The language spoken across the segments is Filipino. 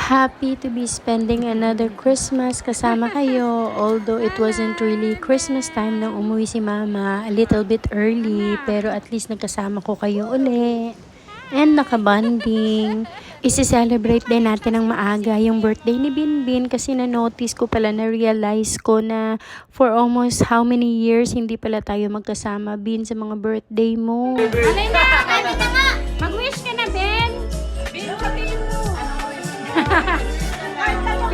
Happy to be spending another Christmas kasama kayo. Although it wasn't really Christmas time nang umuwi si Mama, a little bit early, pero at least nagkasama ko kayo uli. And nakabanding. Isi-celebrate din natin ng maaga yung birthday ni Binbin kasi na-notice ko pala, na-realize ko na for almost how many years hindi pala tayo magkasama, Bin, sa mga birthday mo. Alay na! Ready ka nga! Mag-wish ka na, Ben! Ben, sabihin mo!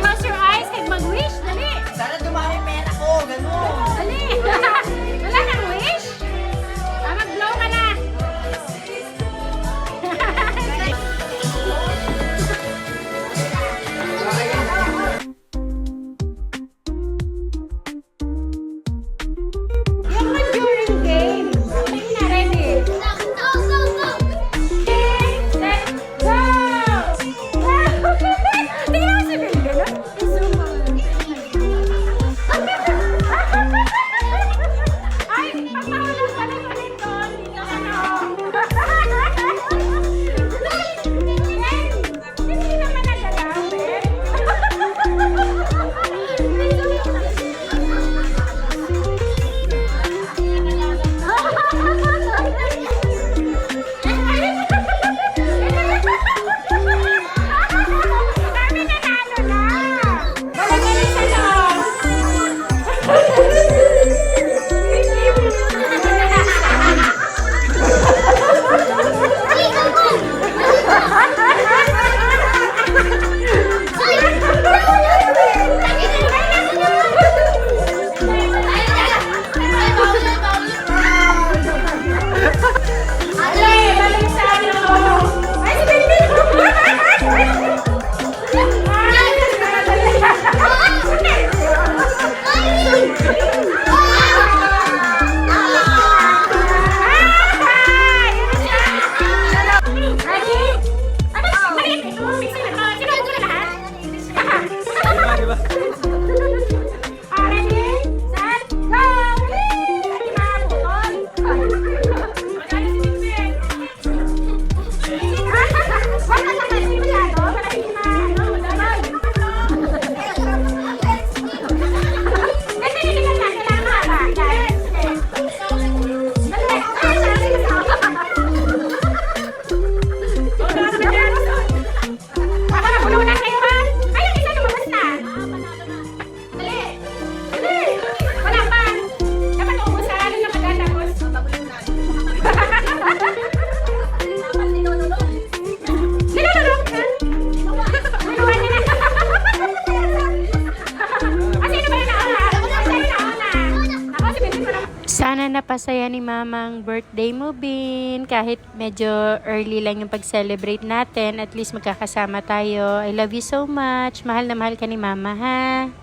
Close your eyes and mag-wish! Dali! Sana dumami pera ko, gano'n. Dali! Wala kang wish? Mag-blow ka na! Yung maturing game! Ready na, ready! Sana napasaya ni Mama ang birthday mo, Bin. Kahit medyo early lang yung pag-celebrate natin, at least magkakasama tayo. I love you so much. Mahal na mahal ka ni Mama, ha?